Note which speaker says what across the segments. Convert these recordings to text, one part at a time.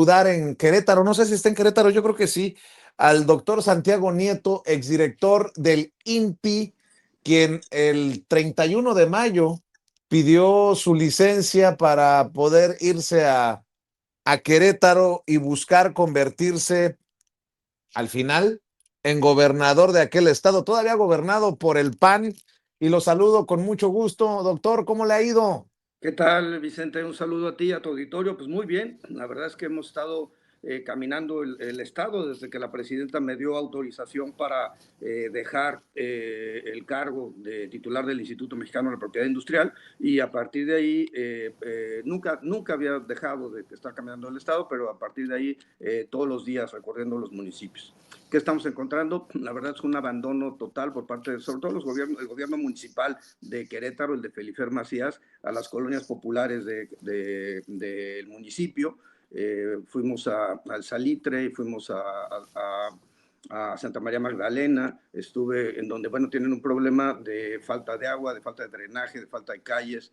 Speaker 1: Saludar en Querétaro, no sé si está en Querétaro, yo creo que sí, al doctor Santiago Nieto, exdirector del INPI, quien el 31 de mayo pidió su licencia para poder irse a Querétaro y buscar convertirse al final en gobernador de aquel estado, todavía gobernado por el PAN. Y lo saludo con mucho gusto. Doctor, ¿cómo le ha ido?
Speaker 2: ¿Qué tal, Vicente? Un saludo a ti y a tu auditorio. Pues muy bien, la verdad es que hemos estado caminando el Estado desde que la presidenta me dio autorización para dejar el cargo de titular del Instituto Mexicano de la Propiedad Industrial, y a partir de ahí nunca había dejado de estar caminando el Estado, pero a partir de ahí todos los días recorriendo los municipios. ¿Qué estamos encontrando? La verdad es un abandono total por parte de, sobre todo el gobierno municipal de Querétaro, el de Felifer Macías, a las colonias populares del municipio. Fuimos al Salitre y fuimos a Santa María Magdalena. Estuve en donde, bueno, tienen un problema de falta de agua, de falta de drenaje, de falta de calles.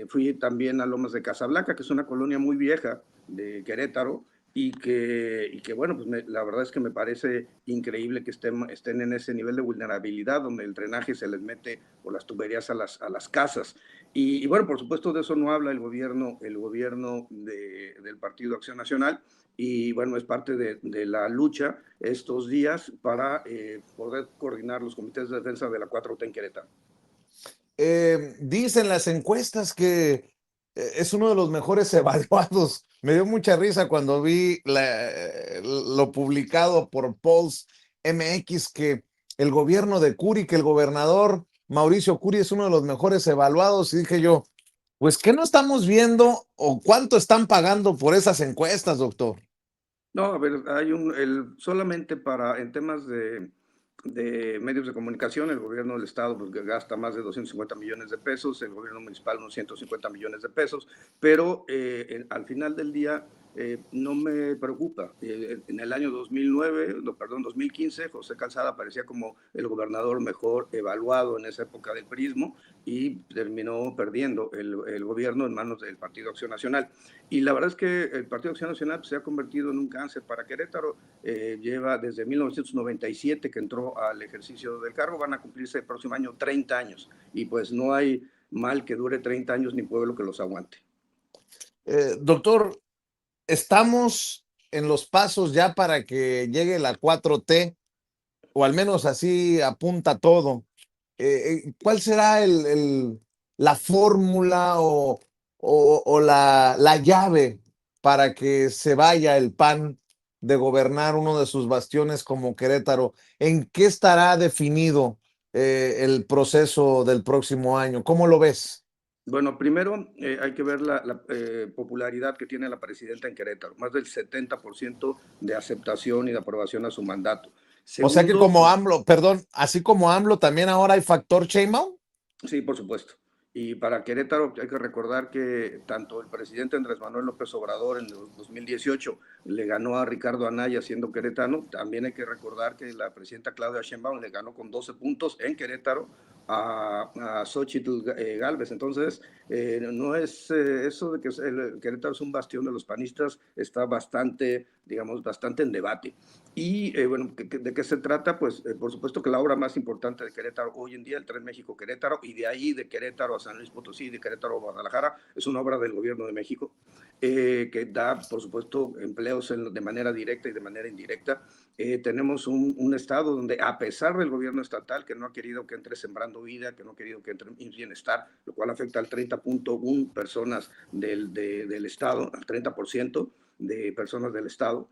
Speaker 2: Fui también a Lomas de Casablanca, que es una colonia muy vieja de Querétaro, y que bueno, pues la verdad es que me parece increíble que estén en ese nivel de vulnerabilidad, donde el drenaje se les mete por las tuberías a las casas. Y bueno, por supuesto de eso no habla el gobierno del Partido Acción Nacional, y bueno, es parte de la lucha estos días para poder coordinar los comités de defensa de la 4T en Querétaro.
Speaker 1: Dicen las encuestas que es uno de los mejores evaluados. Me dio mucha risa cuando vi lo publicado por Polls MX, que el gobierno de Curi, que el gobernador Mauricio Curi es uno de los mejores evaluados. Y dije yo, pues, ¿qué no estamos viendo o cuánto están pagando por esas encuestas, doctor?
Speaker 2: No, a ver, solamente en temas de medios de comunicación, el gobierno del estado pues, gasta más de 250 millones de pesos, el gobierno municipal unos 150 millones de pesos, pero al final del día no me preocupa. En el año 2009, perdón, 2015, José Calzada parecía como el gobernador mejor evaluado en esa época del prismo, y terminó perdiendo el gobierno en manos del Partido Acción Nacional. Y la verdad es que el Partido Acción Nacional pues, se ha convertido en un cáncer para Querétaro. Lleva desde 1997 que entró al ejercicio del cargo, van a cumplirse el próximo año 30 años, y pues no hay mal que dure 30 años ni pueblo que los aguante.
Speaker 1: Doctor, estamos en los pasos ya para que llegue la 4T, o al menos así apunta todo. ¿Cuál será la fórmula o la llave para que se vaya el PAN de gobernar uno de sus bastiones como Querétaro? ¿En qué estará definido el proceso del próximo año? ¿Cómo lo ves?
Speaker 2: Bueno, primero hay que ver la popularidad que tiene la presidenta en Querétaro, más del 70% de aceptación y de aprobación a su mandato.
Speaker 1: O sea que
Speaker 2: Segundo,
Speaker 1: como
Speaker 2: pues
Speaker 1: AMLO, perdón, así como AMLO, también ahora hay factor Sheinbaum.
Speaker 2: sí, por supuesto. Y para Querétaro hay que recordar que tanto el presidente Andrés Manuel López Obrador en el 2018 le ganó a Ricardo Anaya siendo queretano. También hay que recordar que la presidenta Claudia Sheinbaum le ganó con 12 puntos en Querétaro a Xochitl Gálvez. Entonces, no es eso de que el Querétaro es un bastión de los panistas, está bastante, digamos, bastante en debate. Y bueno, ¿de qué se trata? Pues por supuesto que la obra más importante de Querétaro hoy en día, el Tren México-Querétaro, y de ahí de Querétaro a San Luis Potosí, de Querétaro a Guadalajara, es una obra del gobierno de México, que da, por supuesto, empleos de manera directa y de manera indirecta. Tenemos un estado donde, a pesar del gobierno estatal, que no ha querido que entre Sembrando Vida, que no ha querido que entre Bienestar, lo cual afecta al 30.1 personas del estado, al 30% de personas del estado,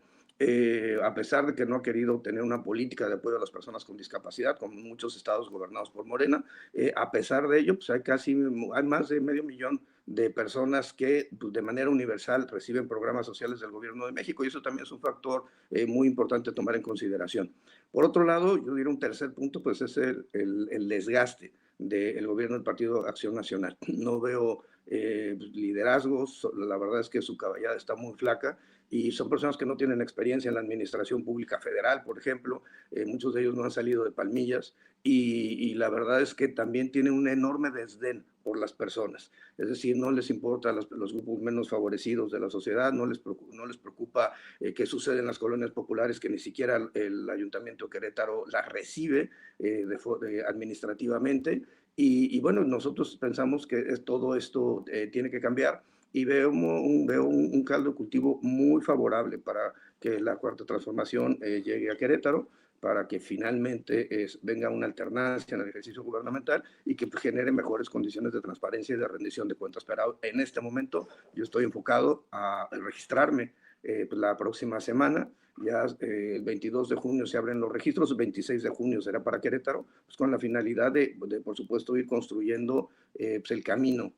Speaker 2: a pesar de que no ha querido tener una política de apoyo a las personas con discapacidad, como en muchos estados gobernados por Morena. A pesar de ello, pues hay más de medio millón de personas que pues, de manera universal reciben programas sociales del gobierno de México, y eso también es un factor muy importante a tomar en consideración. Por otro lado, yo diría un tercer punto, pues es el desgaste del gobierno del Partido Acción Nacional. No veo liderazgos, la verdad es que su caballada está muy flaca, y son personas que no tienen experiencia en la administración pública federal, por ejemplo. Muchos de ellos no han salido de Palmillas y la verdad es que también tienen un enorme desdén por las personas. Es decir, no les importa los grupos menos favorecidos de la sociedad, no les preocupa qué sucede en las colonias populares, que ni siquiera el Ayuntamiento de Querétaro las recibe administrativamente. Y bueno, nosotros pensamos que todo esto tiene que cambiar y veo un caldo de cultivo muy favorable para que la Cuarta Transformación llegue a Querétaro, para que finalmente venga una alternancia en el ejercicio gubernamental y que genere mejores condiciones de transparencia y de rendición de cuentas. Pero en este momento yo estoy enfocado a registrarme la próxima semana. Ya el 22 de junio se abren los registros, el 26 de junio será para Querétaro, pues con la finalidad por supuesto, ir construyendo pues el camino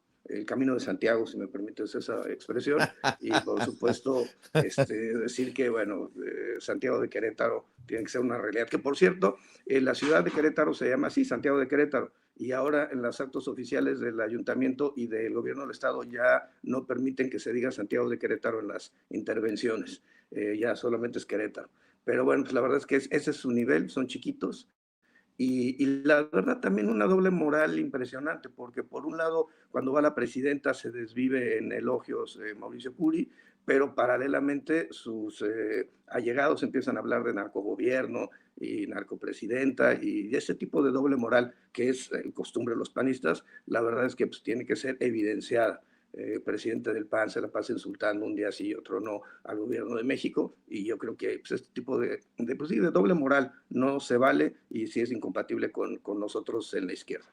Speaker 2: de Santiago, si me permites esa expresión, y por supuesto decir que, bueno, Santiago de Querétaro tiene que ser una realidad, que por cierto, la ciudad de Querétaro se llama así, Santiago de Querétaro, y ahora en los actos oficiales del ayuntamiento y del gobierno del estado ya no permiten que se diga Santiago de Querétaro en las intervenciones, ya solamente es Querétaro. Pero bueno, pues la verdad es que ese es su nivel, son chiquitos, y la verdad también una doble moral impresionante, porque por un lado, cuando va la presidenta se desvive en elogios Mauricio Curi, pero paralelamente sus allegados empiezan a hablar de narcogobierno y narcopresidenta y ese tipo de doble moral que es costumbre de los panistas, la verdad es que pues, tiene que ser evidenciada. Presidente del PAN se la pasa insultando un día sí y otro no al gobierno de México, y yo creo que pues, este tipo pues, sí, de doble moral no se vale y sí es incompatible con nosotros en la izquierda.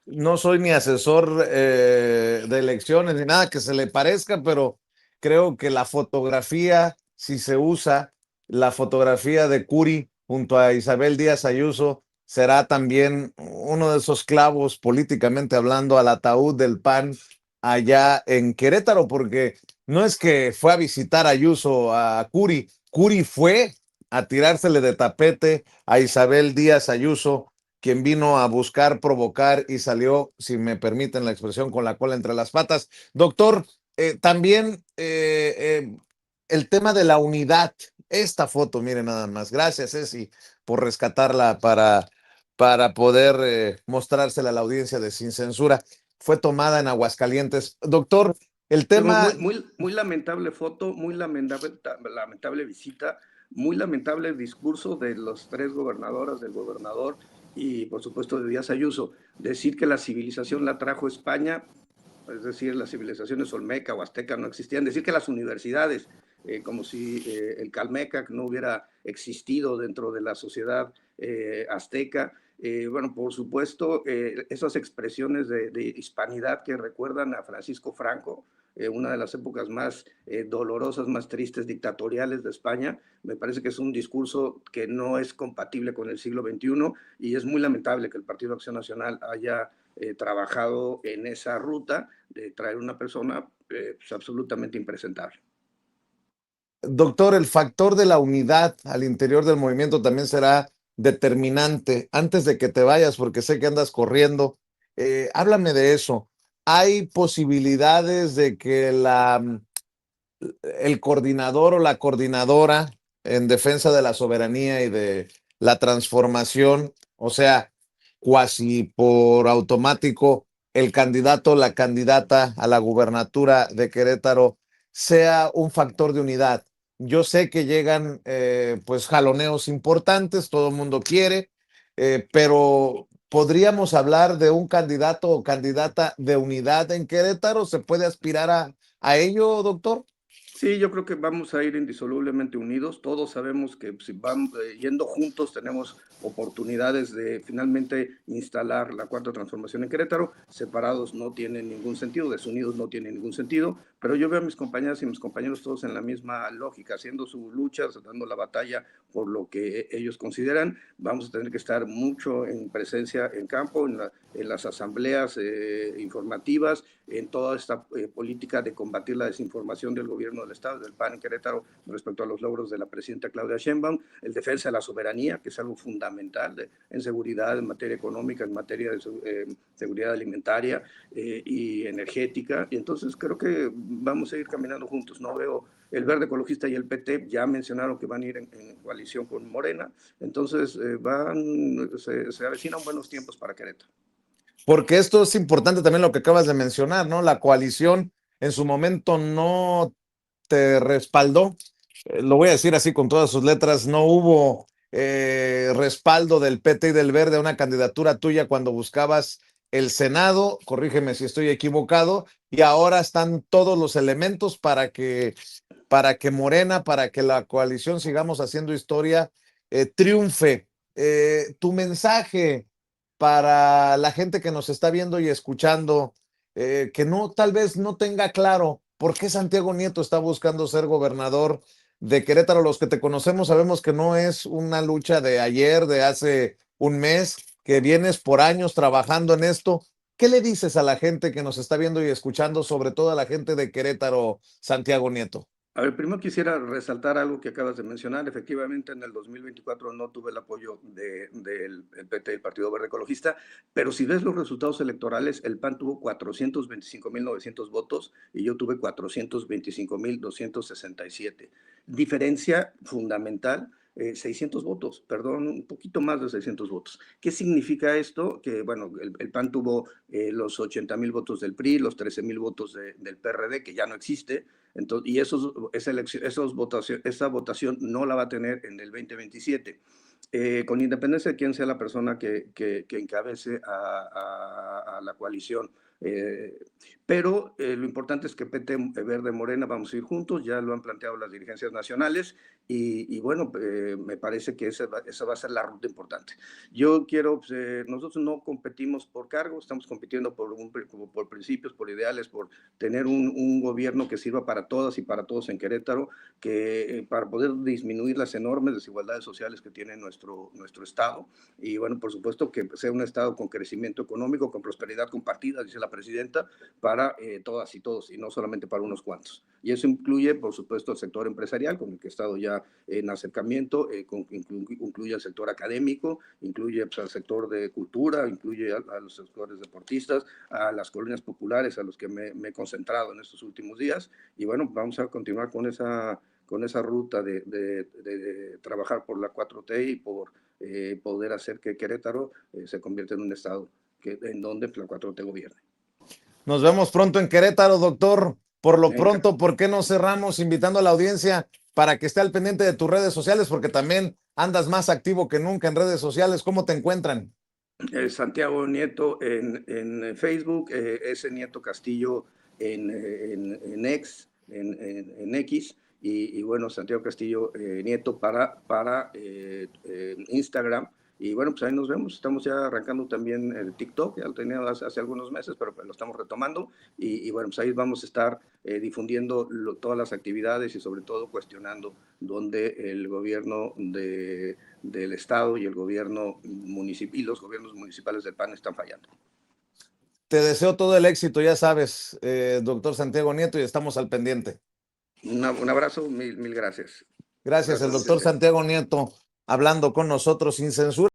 Speaker 1: No soy ni asesor de elecciones ni nada que se le parezca, pero creo que la fotografía, si se usa la fotografía de Curi junto a Isabel Díaz Ayuso, será también uno de esos clavos políticamente hablando al ataúd del PAN allá en Querétaro, porque no es que fue a visitar a Ayuso a Curi, Curi fue a tirársele de tapete a Isabel Díaz Ayuso, quien vino a buscar provocar y salió, si me permiten la expresión, con la cola entre las patas. Doctor, también el tema de la unidad, esta foto, mire nada más. Gracias, Ceci, por rescatarla para poder mostrársela a la audiencia de Sin Censura. Fue tomada en Aguascalientes. Doctor, el tema...
Speaker 2: Muy lamentable foto, muy lamentable visita, muy lamentable el discurso de los tres gobernadoras, del gobernador y por supuesto de Díaz Ayuso. Decir que la civilización la trajo España, es decir, las civilizaciones olmeca o azteca no existían, decir que las universidades, como si el Calmecac no hubiera existido dentro de la sociedad azteca. Bueno, por supuesto, esas expresiones de hispanidad que recuerdan a Francisco Franco, una de las épocas más dolorosas, más tristes, dictatoriales de España, me parece que es un discurso que no es compatible con el siglo XXI y es muy lamentable que el Partido Acción Nacional haya trabajado en esa ruta de traer una persona pues, absolutamente impresentable.
Speaker 1: Doctor, el factor de la unidad al interior del movimiento también será determinante. Antes de que te vayas, porque sé que andas corriendo, háblame de eso. ¿Hay posibilidades de que el coordinador o la coordinadora en defensa de la soberanía y de la transformación, o sea, cuasi por automático, el candidato o la candidata a la gubernatura de Querétaro sea un factor de unidad? Yo sé que llegan pues jaloneos importantes, todo el mundo quiere, pero ¿podríamos hablar de un candidato o candidata de unidad en Querétaro? ¿Se puede aspirar a ello, doctor?
Speaker 2: Sí, yo creo que vamos a ir indisolublemente unidos. Todos sabemos que si vamos yendo juntos tenemos oportunidades de finalmente instalar la cuarta transformación en Querétaro. Separados no tiene ningún sentido, desunidos no tiene ningún sentido. Pero yo veo a mis compañeras y mis compañeros todos en la misma lógica, haciendo su lucha, dando la batalla por lo que ellos consideran. Vamos a tener que estar mucho en presencia en campo, en las asambleas informativas, en toda esta política de combatir la desinformación del gobierno del Estado, del PAN en Querétaro, respecto a los logros de la presidenta Claudia Sheinbaum, el defensa de la soberanía, que es algo fundamental en seguridad, en materia económica, en materia de seguridad alimentaria y energética. Y entonces creo que vamos a ir caminando juntos. No veo El Verde Ecologista y el PT ya mencionaron que van a ir en coalición con Morena, entonces se avecinan buenos tiempos para Querétaro.
Speaker 1: Porque esto es importante también lo que acabas de mencionar, ¿no? La coalición en su momento no te respaldó, lo voy a decir así con todas sus letras, no hubo respaldo del PT y del Verde a una candidatura tuya cuando buscabas el Senado, corrígeme si estoy equivocado, y ahora están todos los elementos para que Morena, para que la coalición sigamos haciendo historia, triunfe. Tu mensaje para la gente que nos está viendo y escuchando, que no, tal vez no tenga claro por qué Santiago Nieto está buscando ser gobernador de Querétaro. Los que te conocemos sabemos que no es una lucha de ayer, de hace un mes, que vienes por años trabajando en esto. ¿Qué le dices a la gente que nos está viendo y escuchando, sobre todo a la gente de Querétaro, Santiago Nieto?
Speaker 2: A ver, primero quisiera resaltar algo que acabas de mencionar. Efectivamente, en el 2024 no tuve el apoyo del PT, el Partido Verde Ecologista, pero si ves los resultados electorales, el PAN tuvo 425.900 votos y yo tuve 425.267. Diferencia fundamental, 600 votos, perdón, un poquito más de 600 votos. ¿Qué significa esto? Que, bueno, el PAN tuvo los 80.000 votos del PRI, los 13.000 votos del PRD, que ya no existe. Entonces, y esa votación no la va a tener en el 2027. Con independencia de quién sea la persona que encabece a la coalición. Pero lo importante es que PT, Verde, Morena vamos a ir juntos, ya lo han planteado las dirigencias nacionales y bueno, me parece que esa va a ser la ruta importante. Yo quiero, nosotros no competimos por cargos, estamos compitiendo por principios, por ideales, por tener un gobierno que sirva para todas y para todos en Querétaro, que para poder disminuir las enormes desigualdades sociales que tiene nuestro estado y bueno, por supuesto que sea un estado con crecimiento económico, con prosperidad compartida, dice la presidenta, para todas y todos y no solamente para unos cuantos. Y eso incluye, por supuesto, el sector empresarial, con el que he estado ya en acercamiento, incluye el sector académico, incluye pues, al sector de cultura, incluye a los sectores deportistas, a las colonias populares a los que me he concentrado en estos últimos días. Y bueno, vamos a continuar con esa ruta de trabajar por la 4T y por poder hacer que Querétaro se convierta en un estado en donde la 4T gobierne.
Speaker 1: Nos vemos pronto en Querétaro, doctor. Por lo pronto, ¿por qué no cerramos invitando a la audiencia para que esté al pendiente de tus redes sociales? Porque también andas más activo que nunca en redes sociales. ¿Cómo te encuentran?
Speaker 2: Santiago Nieto en Facebook, S. Nieto Castillo en X, y bueno, Santiago Castillo Nieto para Instagram. Y bueno, pues ahí nos vemos. Estamos ya arrancando también el TikTok, ya lo tenía hace algunos meses, pero lo estamos retomando. Y bueno, pues ahí vamos a estar difundiendo todas las actividades y sobre todo cuestionando dónde el gobierno del Estado y el gobierno municipal y los gobiernos municipales del PAN están fallando.
Speaker 1: Te deseo todo el éxito, ya sabes, doctor Santiago Nieto, y estamos al pendiente.
Speaker 2: Un abrazo, mil gracias.
Speaker 1: Gracias, el doctor Santiago Nieto, hablando con nosotros sin censura.